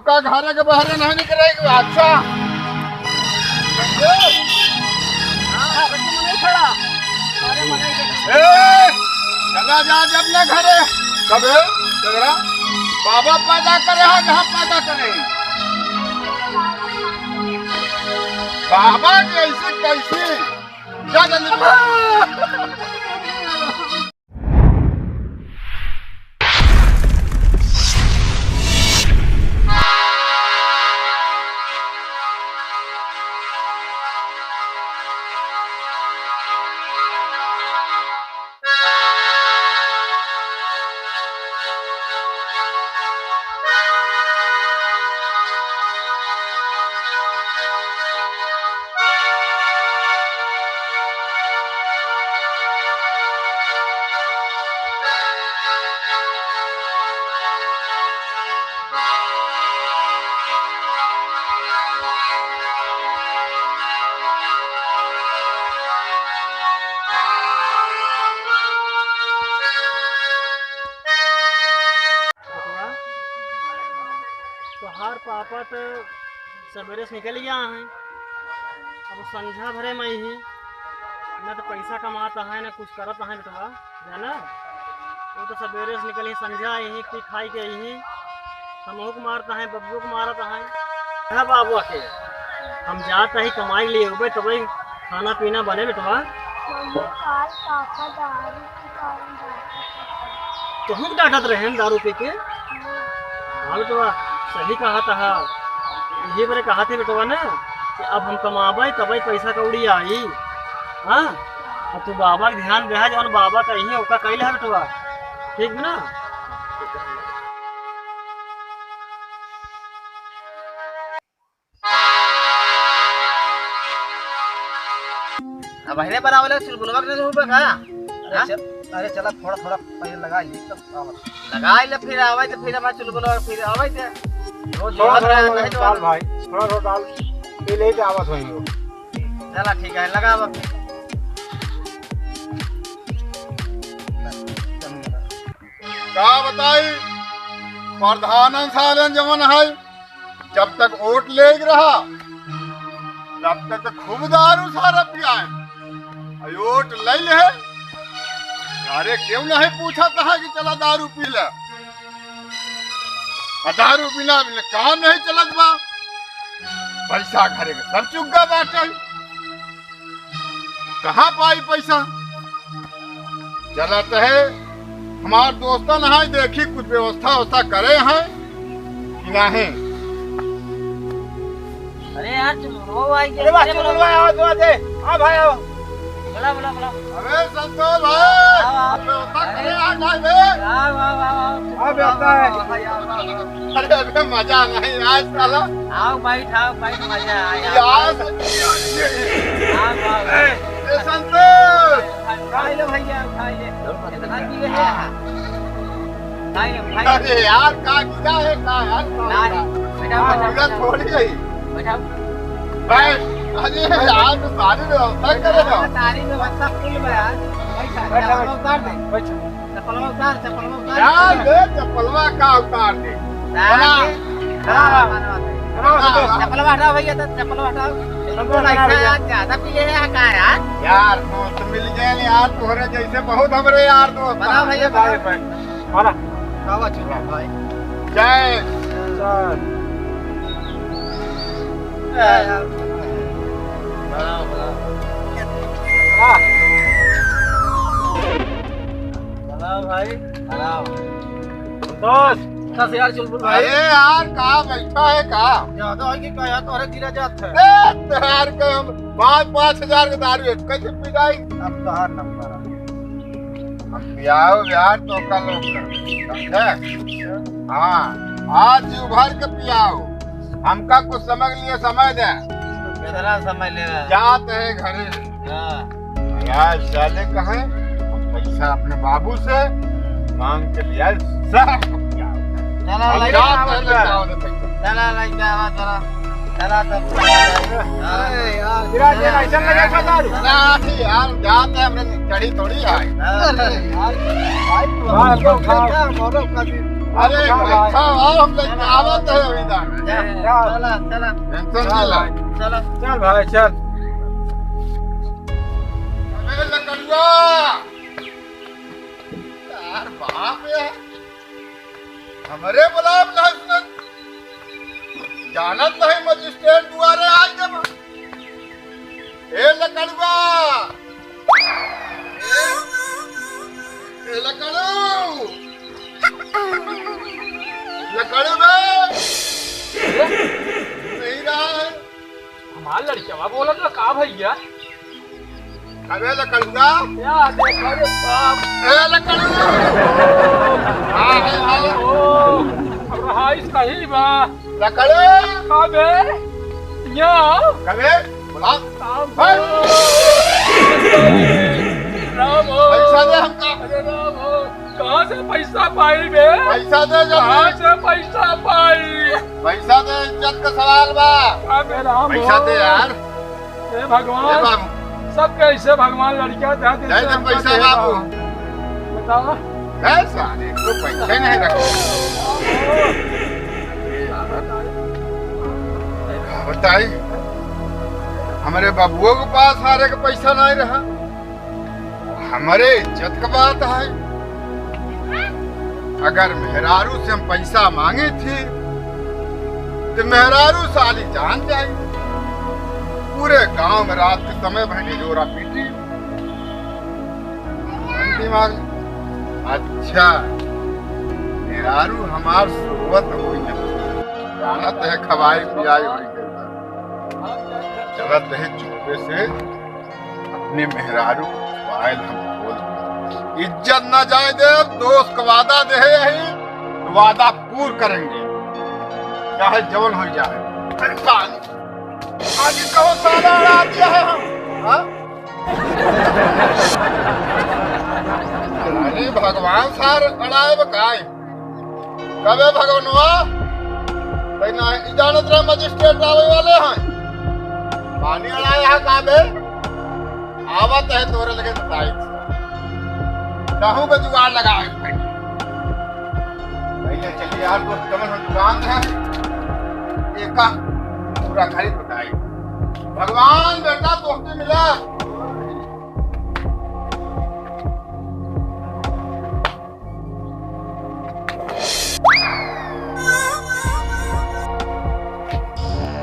का घर के बाहर नहीं निकलेगी। अच्छा चला जा जब न घरे कब झगड़ा बाबा पैदा करे हो जहाँ पैदा करे बाबा कैसे कैसे जा जल्दी। तोहार पापा तो सवेरे से निकल गया है। अब संझा भरे में ही न तो पैसा कमाता है न कुछ करता है बेटवा जाना। वो तो सवेरे से निकल ही संझा यही पी खाई के यही हमको को मारता है बब्बू को मारता है। हाँ बाबू के हम जाते ही कमाई लिए हुए तो भाई खाना पीना बने बेटवा। तो हम डांटत रहे दारू पी के। हाँ बेटवा सही कहा था। यही बारे कहा थे बेटवा ना कि अब हम कमाबे तब पैसा कौड़ी आई। हाँ अब तू बाबा का ध्यान दे जौन बाबा का यही ओका कैल है बेटवा ठीक है ना। बहने बनावले चुलबुलवा के हो का। अरे चला थोड़ा थोड़ा पहले लगा ये तब लगा ले फिर आवे तो फिर हमारा चुलबुलवा फिर आवे थे रोज नहीं तो डाल भाई थोड़ा थोड़ा डाल पी ले के आवत होई हो। चला ठीक है लगा अब क्या बताई प्रधान सालन जमन है जब तक वोट ले रहा तब तक खूब दारू सारा पियाए वोट ले ले। अरे क्यों नहीं पूछा था कि चला दारू पी ले। दारू बिना काम नहीं चलत बा। पैसा घरे के सब चुग्गा बाटे कहाँ पाई पैसा। चलत है हमार दोस्तन है देखी कुछ व्यवस्था करे हैं कि नहीं। अरे यार चुलबुलवा आई अरे वाह चुलबुलवा आओ तो दे आ भाई आओ बोला बोला बोला। अरे संतोष भाई व्यवस्था करे आ नहीं बे। आ व्यवस्था है। अरे अबे मजा नहीं आज साला। आओ बैठ मजा आया यार आओ ए संतोष खाई ले भैया खाई ले कितना की है खाई ले अरे यार का गिरा है का यार बैठा थोड़ी गई बैठा बैठ। अरे यार तो सारी व्यवस्था करे ना तारी में बच्चा फूल में यार बैठा उतार दे चप्पलवा उतार यार दे चप्पलवा का उतार दे बना चप्पलवा हटाओ भैया तो चप्पलवा हटाओ ज्यादा पिए है का यार दोस्त मिल गए यार तोहरे जैसे बहुत हमरे यार दोस्त बनाओ भैया मारा खावा चुला भाई जय भाई दोस्त दस यार चुलबुल भाई अरे यार कहाँ बैठा है कहाँ ज्यादा है कि क्या यार तोरे गिरा जात है यार का 5,000 का दारू कैसे पिटाई। अब तो हर नंबर हम पियाओ यार तो कल समझे। हाँ आज जी भर के पियाओ हमका कुछ समझ लिए समय दे कितना समय लेगा जाते है घरे। यार साले कहे हम पैसा अपने बाबू से मांग के लिया सब पियाओ। चला हम ले जाते हैं लेके आओ दे पैसा। चला ले जावा चला तब यार गिरा दे ऐसा लगे का दारू नहीं यार जाते हैं हमने चढ़ी थोड़ी आए। अरे यार हां तो खा अरे बैठा आओ हम लेके आवत है अभी तक। चला चला टेंशन नहीं ला चला चल भाई चल। अबे लकड़ुआ यार बाप यार हमारे बुलाव लहसुन जानत नहीं मजिस्ट्रेट दुआरे आज जब ए लकड़ुआ ए लकड़ू लकड़ू बे नहीं रहा है हमार लड़किया बोला तो का भैया अबे लकड़ुआ क्या देखा रे बाप। ए लकड़ू हाँ है हाँ ओ अब रहाइश कहीं बा लकड़ू काबे या कबे बुला काम है। राम हो पैसा दे हमका अरे राम हो कहाँ से पैसा पाई बे पैसा दे कहाँ जल्दी से पैसा पाई पैसा दे इज्जत का सवाल बा अबे राम पैसा दे यार हे ए भगवान बाबू सब कैसे भगवान लड़कियां दे दे दे पैसा बाबू बताओ पैसा नहीं तो पैसे नहीं रखो बताई हमारे बाबुओं के पास सारे का पैसा नहीं रहा हमारे इज्जत का बात है अगर मेहरारू से हम पैसा मांगे थी तो मेहरारू साली जान जाए पूरे गांव में रात के समय भंडी जोरा पीटी दिमाग अच्छा मेहरारू हमार सुरवत हुई है जानत है खवाई पियाई हुई चलत रहे चुप्पे से अपने मेहरारू को छुआयल हम बोल दिए। इज्जत न जाए दे दोस्त का वादा दे यही तो वादा पूर करेंगे चाहे जवन हो जाए अरे आगे कहो साला उड़ा दिया है हम हाँ? अरे भगवान सार अड़ाए बकाए कबे भगवानवा भाई ना इजाजत रहा मजिस्ट्रेट आवे वाले हैं पानी अड़ाए है काबे आवत है तोरे लगे बताई कहूं पे जुगाड़ लगाए भैया चलिए यार दोस्त कमल में दुकान है एका पूरा खरीद बताई भगवान बेटा दोस्ती मिला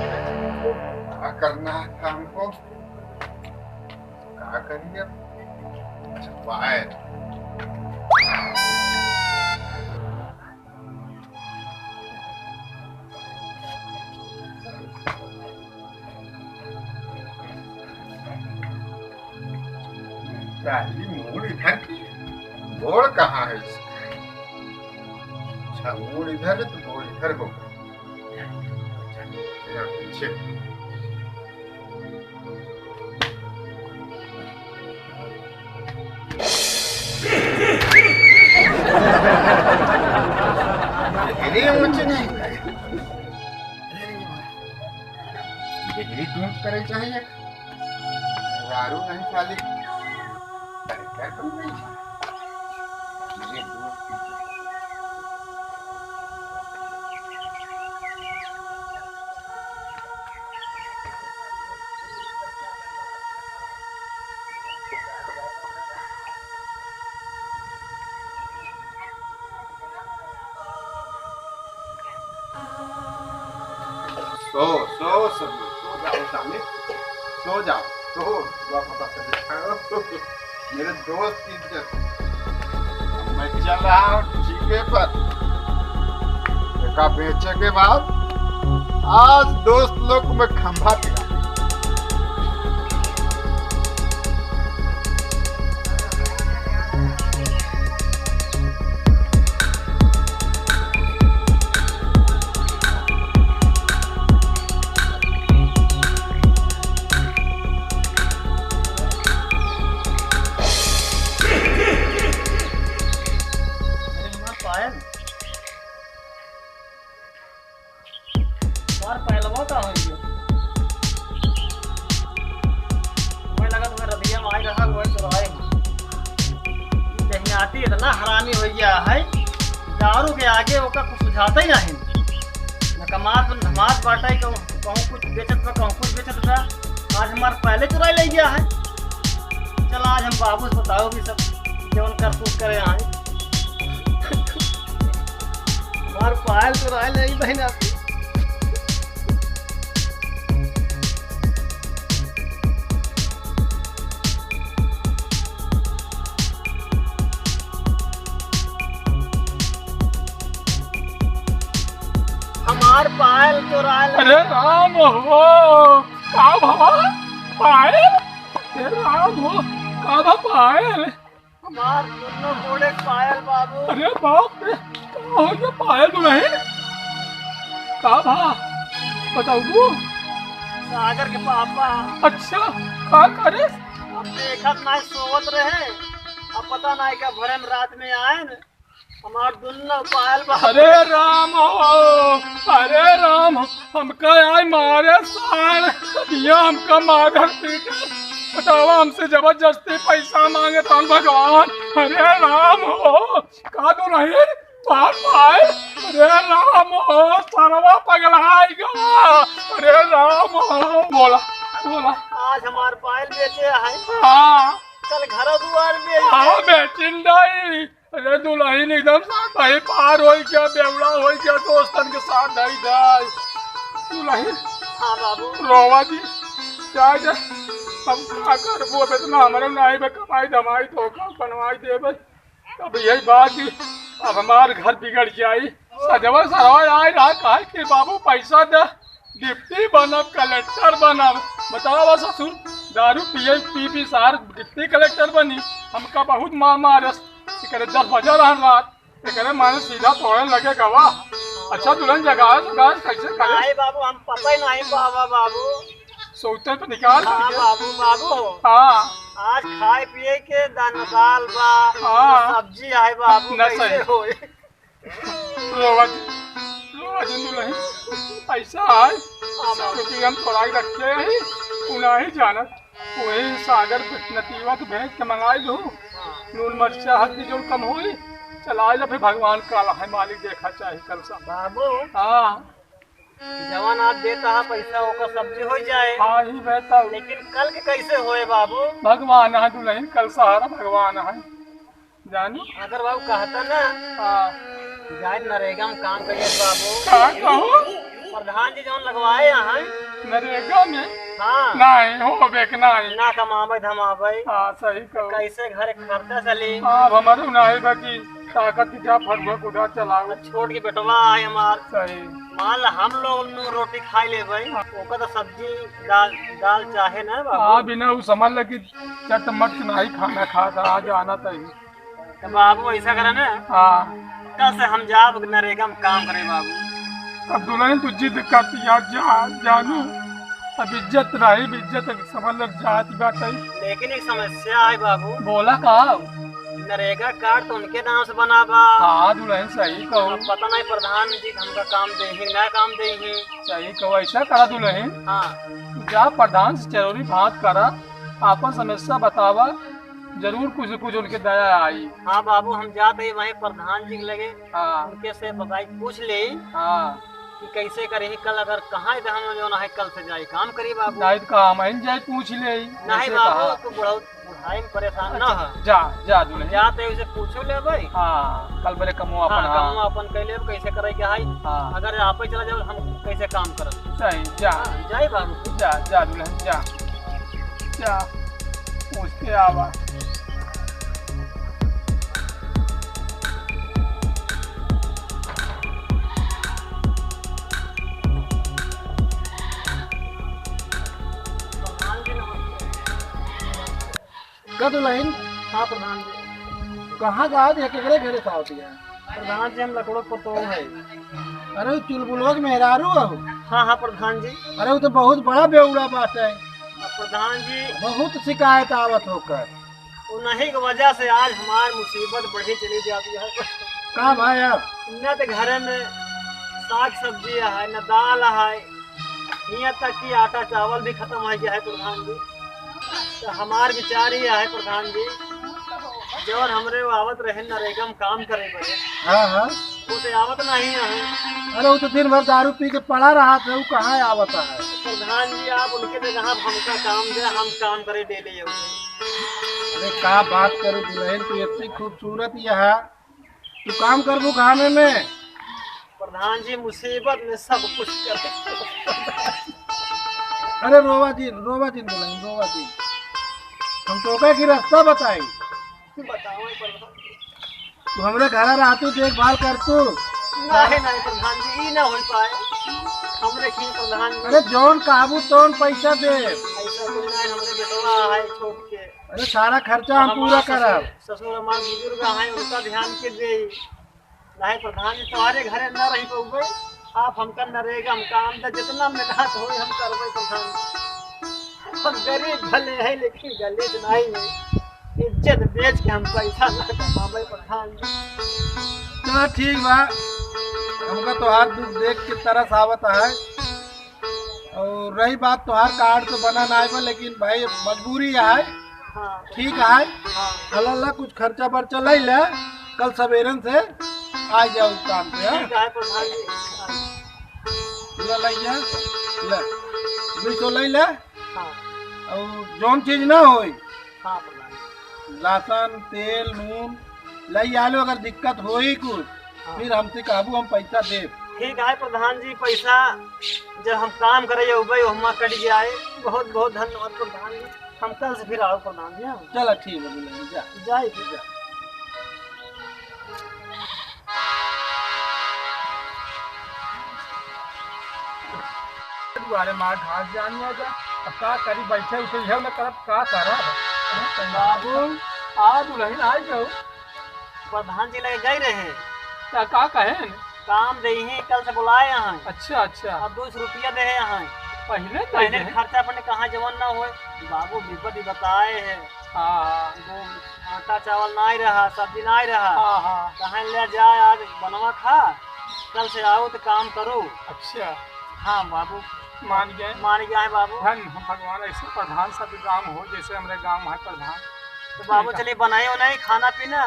क्या करना है काम को क्या करिए छुपाए मूड इधर मोड़ कहाँ है इसका अच्छा मूड इधर है तो मोड़ इधर होगा पीछे करे चाहिए दारू नहीं साली क्या कर रही है ये दोस्त सो जाओ सामने सो जाओ तो पता चल मेरे दोस्त की इज्जत मैं चल रहा हूँ ठीके पर ठेका बेचे के बाद आज दोस्त लोग में खंभा पिला इतना हरामी हो गया है दारू के आगे ओका कुछ सुझाता ही नहीं न कमात धमात बाटा ही कहूँ कुछ बेचत था कहूँ कुछ बेचत था। आज हमारे पहले चुराई ले गया है। चल आज हम बाबू से बताओ भी सब जो कर कुछ करे यहाँ हमारे पायल चुराई ले गई बहन आपकी। हमार पायल चुराए ले। अरे राम हो का भवा पायल, अरे राम हो का भवा पायल। हमार दोनों घोड़े पायल बाबू। अरे बाप रे का हो गया पायल दुल्हन का भा बताऊ तू। सागर के पापा अच्छा का करे। अब देखत नहीं सोवत रहे, अब पता नहीं का भरे में रात में आए न हमार दोनों पायल बाबू। अरे राम हो, अरे राम हमका आय मारे साल या हमका माधर पीटे बतावा हमसे जबरदस्ती पैसा मांगे था भगवान। अरे राम हो का तो नहीं पाल पाए। अरे राम हो सरवा पगलाई गवा। अरे राम हो बोला बोला। आज हमार पायल बेचे है। हाँ कल घर दुआर में हाँ बेचिंदाई। अरे दुल्हन एकदम भाई पार हो क्या बेवड़ा हो क्या दोस्तन के साथ नहीं जाए दुल्हन। हाँ बाबू रोवा जी जाए जा हम क्या करबो अब इतना हमारे नहीं बे कमाई धमाई तो का बनवाई देबे। अब यही बात ही अब हमार घर बिगड़ जाई। सजवा सरवा आए रहा कहा कि बाबू पैसा दे डिप्टी बनब कलेक्टर बनब। बताओ ससुर दारू पिए पी सार डिप्टी कलेक्टर बनी हमका बहुत मार मारस। करे 10 बजे रहन रात करे माने सीधा तोड़ने लगे गवा। अच्छा दुल्हन जगह कैसे करे। नहीं बाबू हम पता ही नहीं बाबा बाबू। सोते पे निकाल हाँ बाबू बाबू हाँ आज खाए पिए के दाल बा हाँ। सब्जी है बाबू न कैसे सही। होए। रोवा जी दुल्हन पैसा है क्योंकि हम थोड़ा रखे ही उन्हें ही जानत वही सागर नतीवा तो भेज के मंगाई लूँ नून मरचा हल्दी जो कम हुई चलाए ला फिर भगवान काला है मालिक देखा चाहे कल सा। बाबू हाँ जवान आप देता है पैसा होकर सब्जी हो जाए। हाँ ही बहता हूँ। लेकिन कल के कैसे होए बाबू। भगवान है दुल्हन कल सहारा भगवान है जानी। अगर बाबू कहता ना हाँ जाए नरेगा में काम करिए बाबू। क्या कहूँ प्रधान जी जौन लगवाए यहाँ नरेगा में हाँ नहीं हो बेकना नहीं। ना कमावे धमावे हाँ सही कहो। कैसे घर खर्चा चली। हाँ हमारे नहीं बाकी ताकत की क्या फटवा कुदा चलाओ। छोड़ के बेटवा आए हमार सही मान ला हम लोग नु रोटी खाई ले भाई ओका तो सब्जी दाल चाहे ना बाबू। हाँ बिना वो समझ लगी चटमट नहीं खाना खाता आज आना चाहिए। तो बाबू ऐसा करे ना हाँ कल से हम जाब नरेगा में काम करे बाबू। अब दुल्हन तू जिद करती है जानू अब इज्जत रही इज्जत समझ लग जाती बात है। लेकिन एक समस्या है बाबू। बोला कहा नरेगा कार्ड तो उनके नाम से बना बा। हाँ दुल्हन सही कहो। अब पता नहीं प्रधान जी हमका काम दे ही ना काम दे ही। सही कहो ऐसा करा दुल्हन हाँ जा प्रधान से जरूरी बात करा आपन समस्या बतावा जरूर कुछ कुछ उनके दया आई। हाँ बाबू हम जाते ही वहीं प्रधान जी के लगे हाँ उनके से बताई पूछ ले हाँ कि कैसे करे कल अगर कहाँ हम जो ना है कल से जाए काम करी बाबू। नहीं तो कहा मैं जाए पूछ ले नहीं बाबू तू बुढ़ाई में परेशान ना है। जा जा दुल्हन जाते उसे पूछो ले भाई। हाँ कल बड़े कमो अपन हाँ, हाँ, काम अपन कैले कैसे करे क्या है। हाँ अगर आप ही चला जाओ हम कैसे काम करब। सही जा जाए बाबू जा जा दुल्हन जा जा पूछ के आवा। दुल्हन हाँ प्रधान जी। कहाँ जा रही है केकरे घरे से होती है। प्रधान जी हम लकड़ो को तो है। अरे वो चुलबुलवा के मेहरारू हो। हाँ हाँ प्रधान जी। अरे वो तो बहुत बड़ा बेवड़ा बात है। प्रधान जी बहुत शिकायत आवत होकर उन्हीं की वजह से आज हमारी मुसीबत बढ़ी चली जाती है। का भाई अब न तो घर में साग सब्जी है न दाल है यहाँ तक कि आटा चावल भी खत्म हो गया है प्रधान जी। तो हमार विचार ही है प्रधान जी जब हमरे आवत रहे नरेगा में काम करे पड़े हाँ हाँ वो तो आवत नहीं है। अरे वो तो दिन भर दारू पी के पड़ा रहा था, वो कहाँ आवता है। प्रधान जी आप उनके जगह हमका काम दे, हम काम करे डेली। अरे का बात करूँ दुल्हन, तू इतनी खूबसूरत यह है, तू काम कर वो खाने में। प्रधान जी मुसीबत में सब कुछ करे। अरे रोवा दिन दुल्हन रोवा दिन, हम तो का की रास्ता बताई। बताओ प्रधान। तू हमरे घर रहतू, देखभाल कर तू। नहीं नहीं प्रधान जी, ई ना हो पाए। हमरे की प्रधान जी। अरे जौन काबू तौन पैसा दे। ऐसा कोई नहीं, हमरे बेटवा है छोट के। अरे सारा खर्चा हम पूरा करब। ससुर हमार बुजुर्ग है, उनका ध्यान के दे। नहीं प्रधान जी तुम्हारे घरे न रही पौबे, आप हमका नरेगा हम काम दे, जितना मेहनत हो हम करबे प्रधान जी। हम गरीब भले है लेकिन गले नहीं है, इज्जत बेच के हम पैसा न कमाबे प्रधान जी। चलो ठीक बा, हमका तोहार दुख देख के तरस आवत है। और रही बात तोहार कार्ड तो बना ना है, लेकिन भाई मजबूरी है। हाँ ठीक है, हाँ अल्लाह कुछ खर्चा बर्चा ले ले, कल सवेरन से आ जाओ काम पे। हाँ? ठीक है प्रधान जी। ले ले ले, बीसो ले ले। हाँ और जौन चीज ना होई, हाँ प्रधान जी। लहसुन तेल नून लई आलो, अगर दिक्कत होई कुछ फिर हमसे काबू, हम पैसा दे। ठीक है प्रधान जी, पैसा जब हम काम करे उबे हम कट जाए। बहुत बहुत धन्यवाद प्रधान जी, हम कल से फिर आओ प्रधान जी। हाँ चलो ठीक है दुल्हन, जा जाए फिर जा। दुआरे मार घास जानी हो जा, अब का करी बैठे उठे इहे न करब का करब। बाबू आ दुल्हन आई जाओ, प्रधान जी लगे गए रहे, का कहे काम दे ही कल से बुलाए यहाँ। अच्छा अच्छा, अब 200 रुपया दे है यहाँ। पहले पहले खर्चा अपने कहाँ जवन ना हो। बाबू विपत्ति बताए है, हाँ वो आटा चावल नहीं रहा, सब्जी नहीं रहा, हाँ हाँ, कहाँ ले जाए, आज बनवा खा, कल से आओ तो काम करो। अच्छा हाँ बाबू मान गए। मान गया है बाबू। धन भगवान, ऐसे प्रधान सा भी काम हो जैसे हमारे गांव में है प्रधान। तो बाबू चलिए बनाए हो नहीं खाना पीना,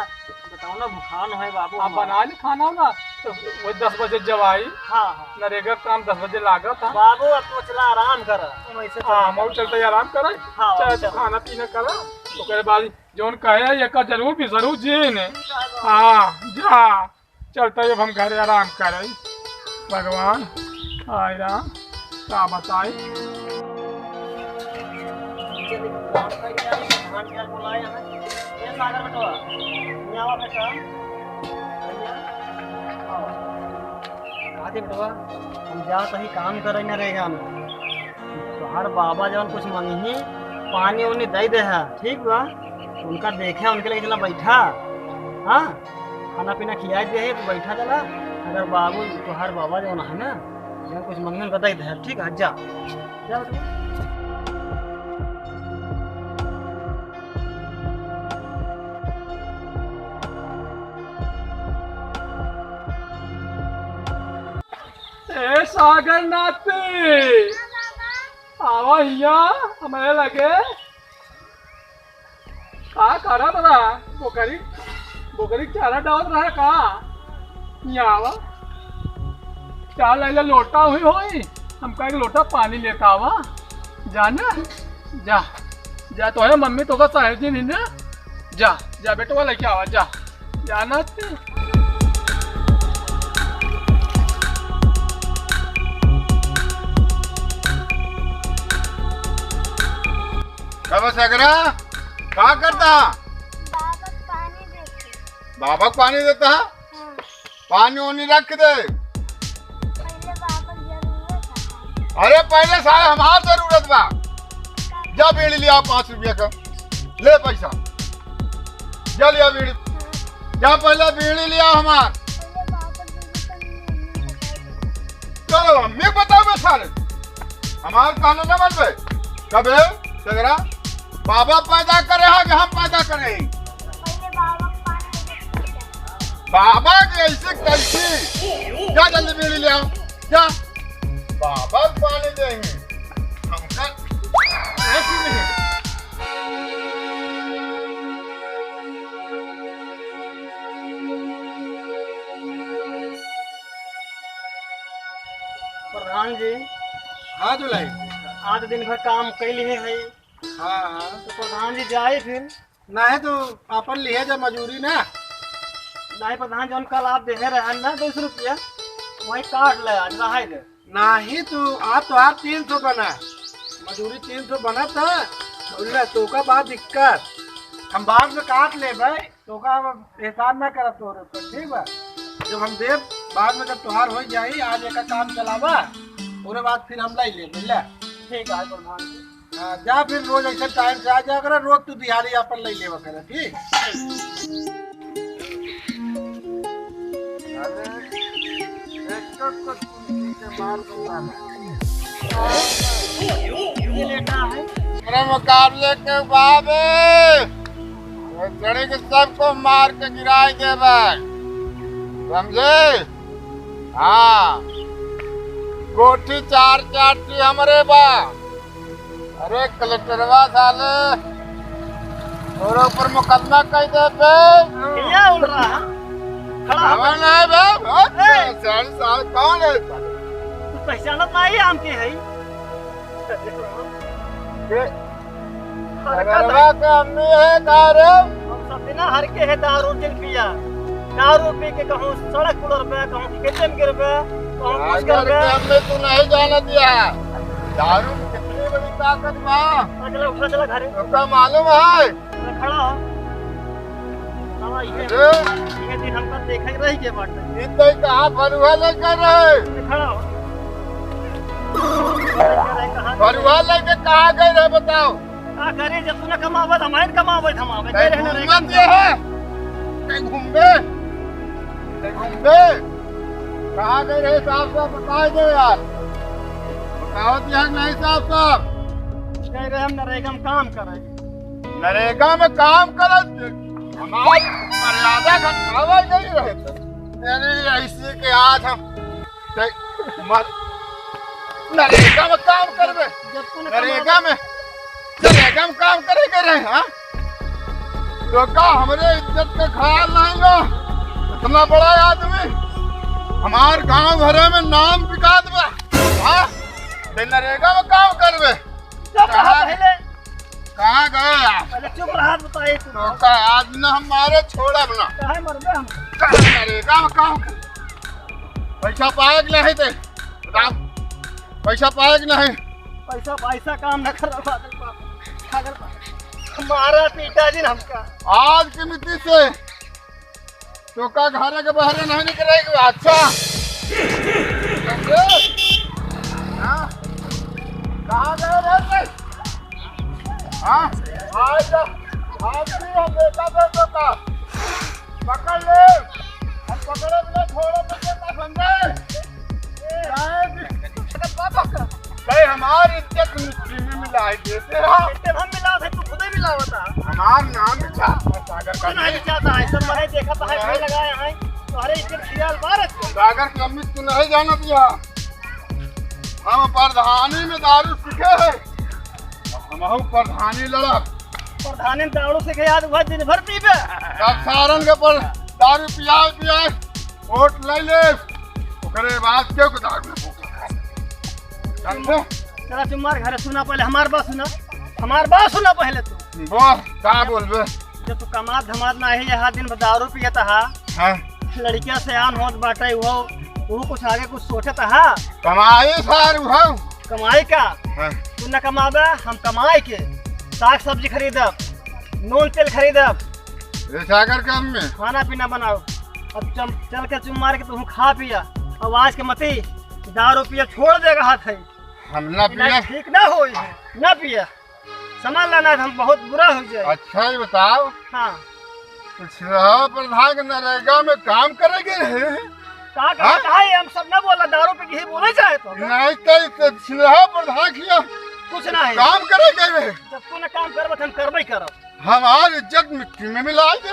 बताओ ना भूखान है बाबू। आप बना ली खाना ना, तो वो 10 बजे जब आई, हाँ हाँ नरेगा काम 10 बजे लागत था। बाबू, अब तो चला आराम कर। वैसे हाँ मऊ चलते आराम करे, हाँ, चाहे चल। तो खाना पीना करा, तो करे बाद जोन कहे ये का जरूर भी जरूर जी ने। हाँ जा चलते अब हम घरे आराम करे। भगवान आय राम का बताई। हम जा सही काम करे न रहेगा हम। तो हर बाबा जब कुछ मंगी पानी उनी दे दे है, ठीक बा, उनका देखे उनके लिए चला बैठा। हाँ खाना पीना खिला दे है तो बैठा चला। अगर बाबू तो हर बाबा जो है ना जब कुछ मंगन का दे दे, ठीक है जा जा बेटा। ए सागर नाती आवा हिया हमारे लगे का करा बड़ा बोकरी बोकरी चारा डाल रहा है का यहाँ आवा क्या ले लोटा हुई होई, हमका एक लोटा पानी लेता आवा जाना। जा जा तो है मम्मी तो का सहजी नहीं ना, जा जा बेटवा लेके आवा जा जाना थी। बाबा सगरा क्या करता? बाबा को पानी देता है। पानी उनी रख दे। अरे पहले सारे हमार जरूरत बा। जा बीड़ी लिया 5 रुपया का, ले पैसा जा लिया बीड़ी, जा पहले बीड़ी लिया हमार। चलो मम्मी बताओ सारे हमार कहना न मनबे। कब है सगरा बाबा पैदा करे है कि हम पैदा करे? बाबा के ऐसे कैसी? जा जल्दी बीड़ी ले आओ जा। बाबा को पानी देंगे हमका ऐसी नहीं। हाँ दुलाई। आज दिन भर काम कैली है हाँ हाँ तो प्रधान जी जाए फिर। नहीं तो अपन लिए जा मजूरी ना। नहीं प्रधान जौन कल आप देने रहे ना 200 रुपया वही काट ले आज रहा दे। नहीं तो आप तो आप 300 बना मजूरी 300 बना था बोल तो का बात दिक्कत हम बाद में काट ले भाई तो का एहसान ना करब तोरे ऊपर ठीक बा। जब हम देव बाद में जब त्योहार हो जाई आज एक काम चलावा पूरे बाद फिर हम लाई ले बुझला। ठीक है प्रधान जी। हाँ, जा फिर रोज ऐसे टाइम से आ जा कर रोज तू दिहाड़ी अपन ले लेवा कर ठीक। ये लेटा है मेरे मुकाबले के बाबे के सबको मार के गिराई दे भाई समझे। हाँ कोठी 4 हमारे बा। अरे कलेक्टरवा साले और ऊपर मुकदमा कह दे बे। क्या उड़ रहा है खड़ा हो। हमें नहीं बे साल कौन है तू पहचानत नहीं हम के है। कलेक्टरवा के अम्मी है दारू। हम सब बिना हर के है दारू चल पिया दारू पी के कहूँ सड़क पुलर पे कहूँ खेते में गिर पे कहूँ कुछ कर पे। हमने तू नहीं जाने दिया दारू में कितनी बड़ी ताकत बा। चला उठा चला घरे तुमका मालूम है। खड़ा हो। हाँ ये दिन हमका देखा ही रही के बात इतने कहाँ फरुआ लेकर रहे। खड़ा हो। फरुआ लेके कहाँ गए रहे बताओ। का करे जब तूने कमावत हमारे कमावत हमारे कहीं घूमत ये है कहीं घूमबे कहाँ गए रहे साहब साहब बताए दे यार बताओ यार नहीं साहब साहब। कह रहे हम नरेगा में काम करे। नरेगा में काम कर हमारी मर्यादा घटावा नहीं रहे अरे ऐसे के आज हम नरेगा में काम करबे। जब तूने नरेगा में काम करे के रहे हाँ तो का हमरे इज्जत का ख्याल नहीं लो। इतना बड़ा आदमी हमार गांव भरे में नाम बिका देबे हाँ ते नरेगा में काम करबे। चुप रहा पहले कहाँ गए आप पहले चुप रहा बताइए तू तो का आज न हमारे छोड़ा बना काहे मर गए हम। नरेगा में काम कर पैसा पाए कि नहीं थे बताओ पैसा पाए कि नहीं। पैसा पैसा काम न कर रहा हमारा पीटा जी हमका आज की मिट्टी से तो का घर के बाहर नहीं निकलेगा। अच्छा हाँ? कहाँ गए रे हाँ आज भी हम बेटा बेटो का पकड़ ले हम पकड़े बिना छोड़ो तो बेटा समझे भाई हमारी इज्जत मिट्टी में मिलाई देते हो। हम मिला थे तू खुद ही मिला होता हमार नाम सागर तू नहीं चाहता है सब मरे देखा तो है भाई लगाए हैं तुम्हारे इज्जत ख्याल भारत सागर की अम्मी तू नहीं जाना दिया हम प्रधानी में दारू सीखे है हम प्रधानी लड़ा प्रधानी दारू से याद हुआ दिन भर पीबे सब सारन के पर दारू पियाए वोट ले ले ओकरे बाद क्यों के दारू में समझे। चला तुम मार घर सुना पहले हमार बात सुना पहले तू बोल क्या बोलबे। जब तू कमात धमात ना ही यहाँ दिन भर दारू पियता हा हाँ लड़कियां से आन होत बाटे वो कुछ आगे कुछ सोचता हा कमाई सारू हो कमाई का हाँ। तू न कमाबे हम कमाए के साग सब्जी खरीदब नून तेल खरीदब ये सागर के अम्मी खाना पीना बनाओ अब चल के चुम मार के तू खा पिया अब आज के मती दारू पिया छोड़ देगा हाथ है हम ना पिए। ठीक ना हो ना पिया सामान लाना हम बहुत बुरा हो जाए। अच्छा ही बताओ हाँ प्रधान के नरेगा में काम करेंगे कहा हम सब ना बोला दारू पे यही बोले जाए तो नहीं कई प्रधान किया कुछ ना है काम करेंगे जब तू ना काम करब तो हम करबे करब। हमारी इज्जत मिट्टी में मिला दे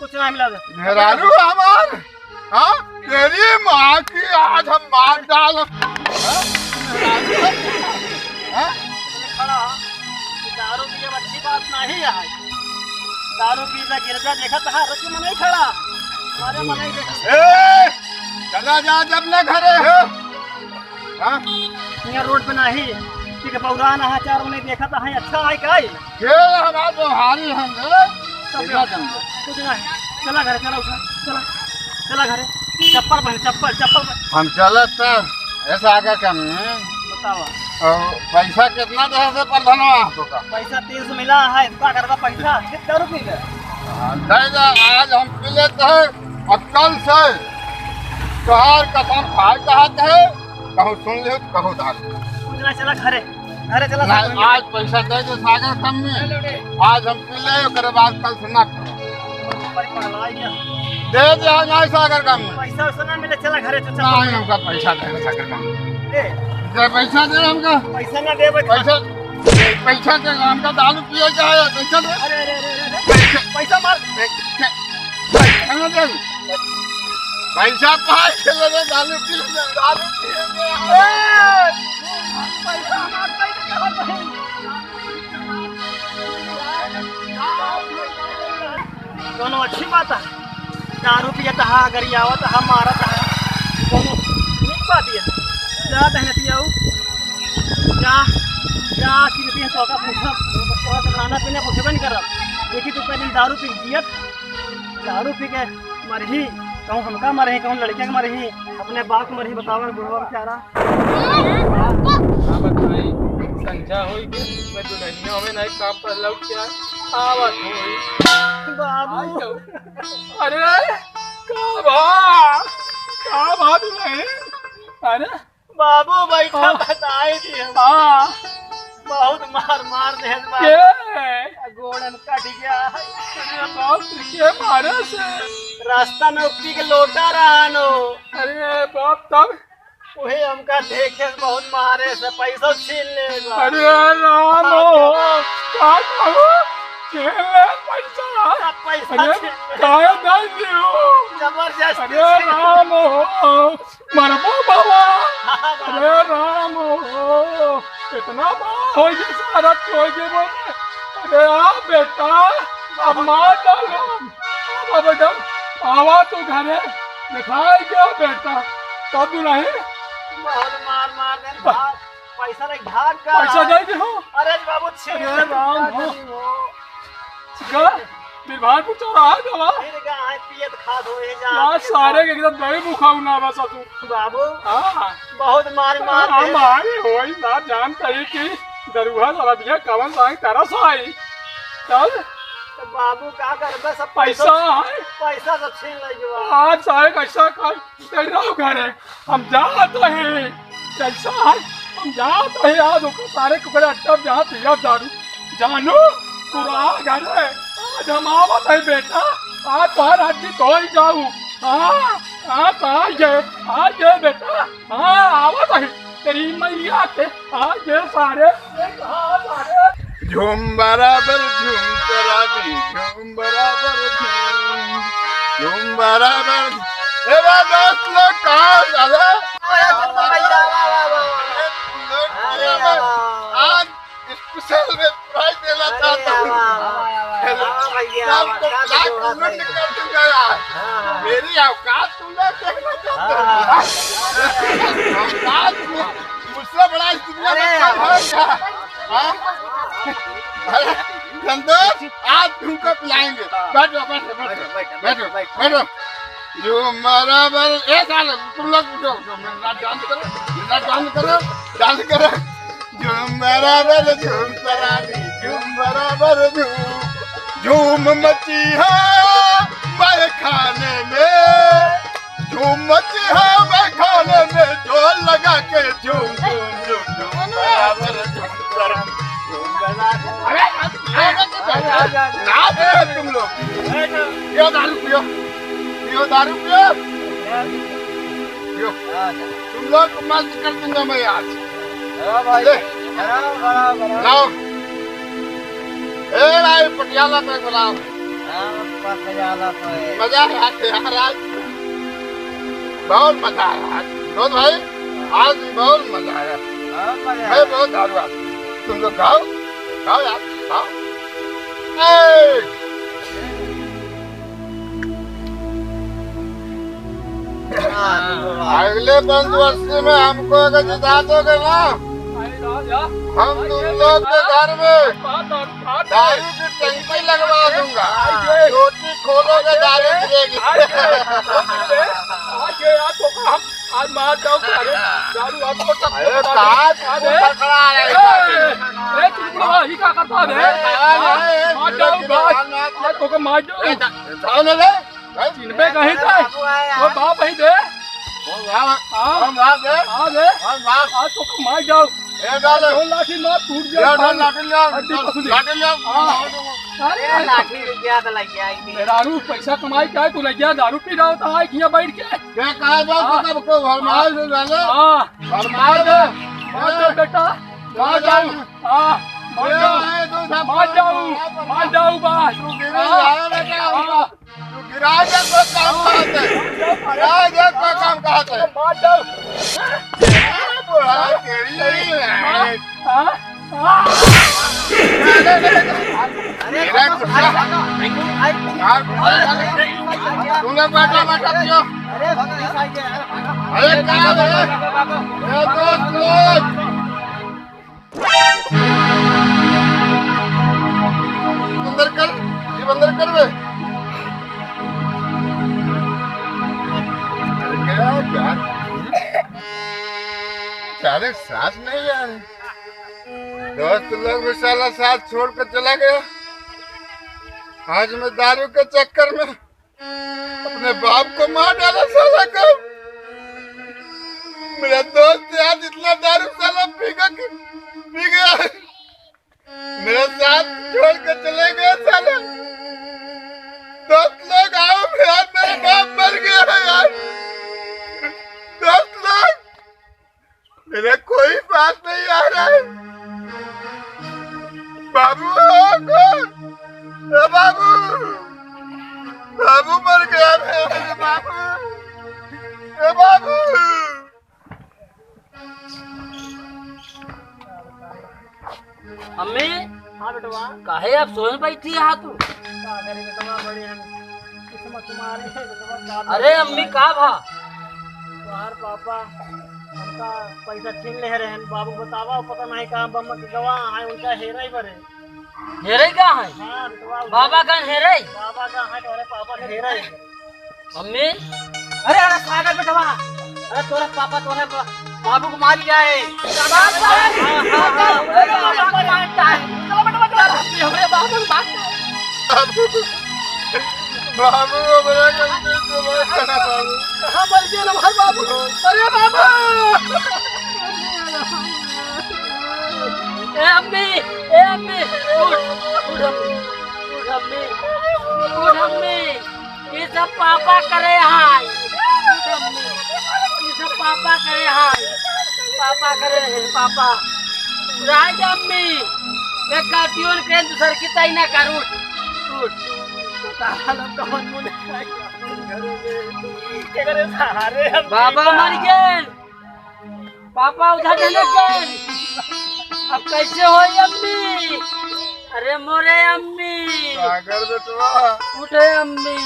कुछ ना मिला दे मेहरारू हमार हाँ तेरी माँ की आज हम मार डाल खड़ा दारू पी अच्छी बात नहीं है दारू पीला गिरजा देखा था रच में नहीं खड़ा हमारे में नहीं देखा चला जा जब न घरे हो हाँ यहाँ रोड पे नहीं ठीक है पौधा ना है चारों ने देखा था है अच्छा है का ये हमारा व्यवहारी हम पैसा देंगे। कुछ नहीं चला घरे चला उठा चला चला घरे चप्पल पहन चप्पल हम चले तो ऐसा आगे कम बताओ और पैसा कितना दे से प्रधानवा तो का पैसा 300 मिला है इतना करवा पैसा कितना रुपये का दे जा आज हम पी लेते हैं और कल से तोहार कसम खाए कहते है कहूँ सुन ले कहूँ धार कुछ नहीं चला घरे घरे चला नहीं आज पैसा दे दे सागर कम में आज हम पी ले ओकरे बाद कल से ना दे दे आज नहीं सागर कम में पैसा वैसा ना मिले चला घरे तो चला नहीं हमका पैसा दे सागर कम में दे पैसा दे हमका पैसा ना दे पैसा पैसा दे हमका दारू पिए जाए पैसा दे अरे अरे अरे पैसा मार पैसा दे पैसा पाए चले रे दारू पिए पैसा मार दोनों अच्छी बात है दारू पियता है गरियावत है मारत है दोनों ठीक बात है क्या दहनती है क्या क्या किरती है तो का पूछा तो खाना पीना पूछे नहीं कर देखी तू पहले दारू पी जियत दारू पी के मरही कहूँ हमका मरही कहूँ लड़के के मरही अपने बाप मरही बतावा बुढ़वा बेचारा हाँ बताई संख्या होई के मैं दुल्हनियों में नहीं काम पर लग क्या आवत होई बाबू अरे का बात नहीं अरे बाबू बैठा बताई थी हम हाँ बहुत मार दे के गोड़न कट गया अरे बाप रे, के मारे से रास्ता में उपी के लोटा रहा नो अरे बाप तब वही हमका देखे बहुत मारे से पैसा छीन लेगा अरे राम हो का कहूँ छीन ले पैसा सब पैसा अरे छीन ले काय नहीं दियो जबरदस्ती अरे राम हो मरबो बाबा अरे राम हो कितना बार हो गया सारा हो गया अरे आ बेटा अब मार डालो अब बेटा आवा तो घरे दिखाई गया बेटा कब नहीं बहुत मार दे भाग पैसा नहीं भाग का पैसा दे दे हो अरे बाबू छीन अरे राम हो निर्भार को चौराहा दवा फिर गाय पियत खाद हो जा यार सारे के एकदम दही बुखाऊ ना बस तू बाबू हाँ बहुत मार दे हमारी होई ना जानता ही कि दरुहा सरबिया कवन सांग तेरा साई चल तो बाबू का करबे सब पैसा है पैसा सब छीन लेगा आज सारे कैसा कर तेरा घर है हम जाते हैं कैसा है हम जाते हैं आज उसको सारे कुकड़े अट्टा जहाँ पिया दारू जानू पूरा घर है आज हम आवत है बेटा आज बाहर हड्डी धो ही जाऊँ हाँ आज ये बेटा हाँ आवत है तेरी मैया के आज ये सारे झूम बराबर झूम तेरा भी झूम बराबर झूम बराबर मेरा दोस्त लोग कहाँ चले आज स्पेशल में प्राइज देना चाहता हूँ कर दूंगा यार मेरी औकात तुम लोग देखना चाहते हो औकात मुझसे बड़ा इस दुनिया में क्या है संतोष आज तुमको पिलाएंगे बैठो बैठो बैठो बैठो बैठो जो बराबर एक साल तुम लोग डांस करो डांस करो झूम बराबर झूम बराबर झूम बराबर झूम मची है मैं खाने में झूम मची है मैं खाने में ढोल लगा के झूम झूम झूम झूम बराबर झूम बराबर अरे ना पियो तुम लोग पियो दारू पियो पियो दारू पियो पियो तुम लोग को मस्त कर दूंगा मैं आज लाओ ए भाई पटियाला पे बुलाओ मजा है यार आज बहुत मजा आया आज रोज भाई आज बहुत मजा आया मैं बहुत दारू आज तुम लोग खाओ खाओ यार खाओ अगले पंचवर्षीय में हमको अगर जिता दोगे ना, हम तुम लोग के घर में दारू की टंकी लगवा दूंगा, रोटी खोलोगे दारू गिरेगी। आज मार जाओ सारे दारू आपको सब अरे कहाँ खड़ा है? ही क्या करता है? मार जाओ आज तो मार जाओ चिन्ह कहीं था वो बाप ही दे आज तो मार जाओ लाठी मार टूट जाए दारू पैसा कमाई क्या है तू लग गया दारू पी रहा होता है किया बैठ के बेटा मार जाऊ बात तुमने बैठा बैठा क्यों? अरे कहाँ है? दोस्त लोग अंदर कर वे। सारे साथ नहीं आ रहे, दोस्त लोग भी साला साथ छोड़ कर चला गया। आज मैं दारू के चक्कर में अपने बाप को मार डाला साला को। मेरा दोस्त यार इतना दारू साला पी गया, मेरा साथ छोड़ कर चले गए साला। दोस्त लोग आओ यार, मेरा बाप मर गया है यार। दोस्त लोग मेरा कोई बात नहीं आ रहा है। बाबू बाबू बाबू मर गया मेरे बाबू बाबू। अम्मी हाँ बेटवा काहे आप सोए बैठी है तू? क्या करे बेटवा, बड़ी हम किस्मत तुम्हारी है बेटवा। अरे अम्मी का भा तुम्हार पापा हमका पैसा छीन ले रहे हैं। बाबू बतावा पता नहीं कहाँ बम्मा के गवाह है, उनका हेरा ही बरे। हेरे का है? हाँ बेटवा बाबा का हेरे? बाबा का है तुम्हारे पापा का हेरा ही। अम्मी अरे सागर बेटवा, अरे तोरे पापा तोरे बाबू को मार गया है। बाबू मेरा गलती से बाबू कहाँ मर गया ना भाई बाबू? अरे बाबू ए अम्मी उठ अम्मी ये सब पापा करे हाय। ये सब पापा करे हाय, पापा करे हैं पापा। राज अम्मी मैं काटियों के दूसर की तय ना करूँ। बाबा मर गए, पापा उधर चले गए, अब कैसे हो अम्मी? अरे मोरे अम्मी सागर बेटवा, उठे अम्मी।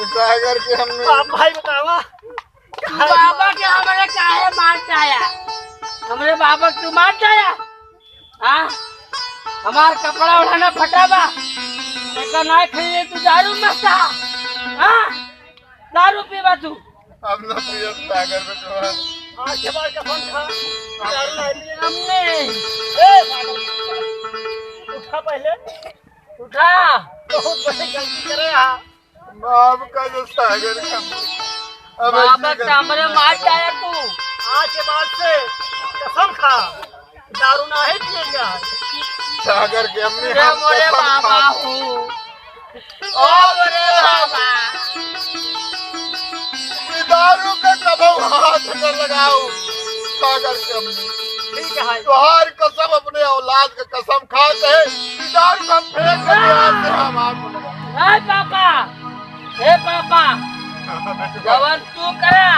सागर के हमने भाई बतावा बाबा के हमारे काहे मार जाया? हमरे बाबा तू मार जाया? हाँ हमार कपड़ा उठाना फटा बा, लेकिन ना खरीदे तू दारू मस्ता। हाँ दारू पीवा तू। अब ना पियो सागर बेटवा। आज के बाद कफन खा दारू नहीं पिए अम्मी। उठा पहले उठा, बहुत बड़ी गलती करे यहाँ। माफ कर दो सागर का। अब बाबा के हमरे मार जाया तू। आज के बाद से कसम खा दारू नहीं पिएगा। सागर के अम्मी अरे हम मोरे कसम बाबा खाते हूँ, ओ मोरे बाबा। दारू का कदम हाथ न लगाओ सागर के अम्मी। ठीक है तुहार कसम अपने औलाद का कसम खाते हैं, दारू का फेंक के हाथ से हम आपको लगा। हे पापा, हे पापा, जवन तू करा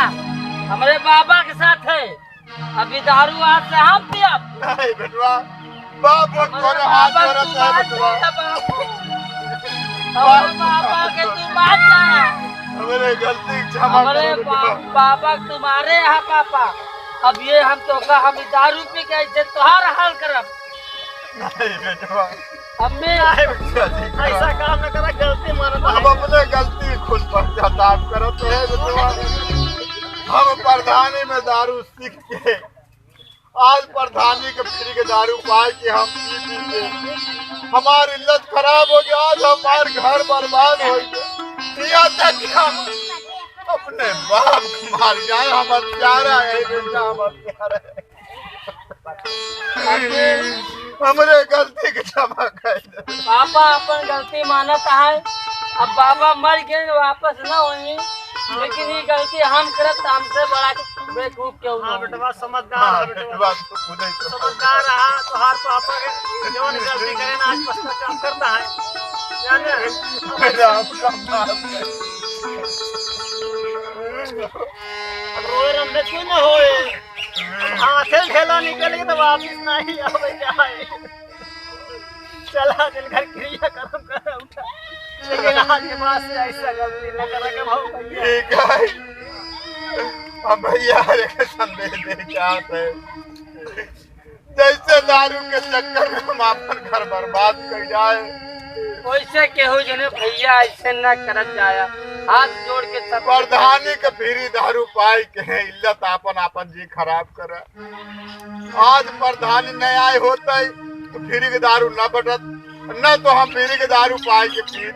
हमारे बाबा के साथ है। अभी दारू आज से हम पिया। नहीं बेटवा, बाबू को हाथ जोड़ता है बेटवा। हमारे बाबा के तू बात जाया। हमारे गलती क्षमा हमारे करो बेटवा। बाबा तुम्हारे यहाँ पापा। अब ये हम तो का हम दारू पी के ऐसे तोहार हाल करब। नहीं बेटवा, हमें ऐसा काम न करा, गलती मानता हम है। अपने गलती खुद पश्चाताप करते हैं बेटवा। हम प्रधानी में दारू सीख के आज प्रधानी के फ्री के दारू पाए कि हम पी पी के हमारी इज्जत खराब हो गया। आज हमारे घर बर्बाद हो गया। यहाँ तक कि हम अपने बाप को मार जाए। हमारा प्यारा है बेटा, हमारा प्यारा है। हमरे गलती के क्षमा कर दे। पापा अपन गलती मानत है। अब बाबा मर गए वापस न होई, लेकिन ये गलती हम करत तो हमसे बड़ा बेवकूफ क्यों हाँ ना बेटवा, समझदार हाँ है बेटवा। बेटवा, तो खुद ही तो समझदार रहा तो हर पापा के जवन गलती करे ना आज पश्चाताप करता है, जाने मेरा आपका माफ कर। रोए रंभे क्यों न होए। हाथे ढेला निकल तो वापिस नहीं आवे जाए। चला दिल घर क्रिया कर्म कर उठा, लेकिन आज के बाद से ऐसा गलती न करेंगे भाऊ भैया। ठीक है, हम भैया के संदेश दे के आते हैं। जैसे दारू के चक्कर में हम अपन घर बर्बाद कर जाए, वैसे केहू जने भैया ऐसे न करत जाया। हाथ जोड़ के सब प्रधानी के फिरी दारू पाए के हैं इल्लत आपन आपन जी खराब करे। आज प्रधानी नहीं आए होते तो फिरी के दारू न बटत, न तो हम फिरी के दारू पाए के पीत।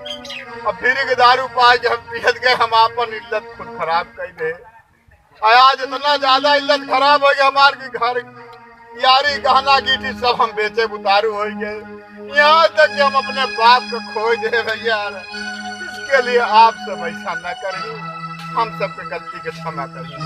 अब फिरी के दारू पाए के हम पियत गए, हम आपन इल्लत खुद खराब कर दे। आज इतना ज्यादा इल्लत खराब हो गया हमारे घर यारी गहना गीठी सब हम बेचे उतारू हो गए। यहाँ तक कि हम अपने बाप को खो दे भैया। इसके लिए आप सब ऐसा न करें, हम सबके गलती के क्षमा करिए।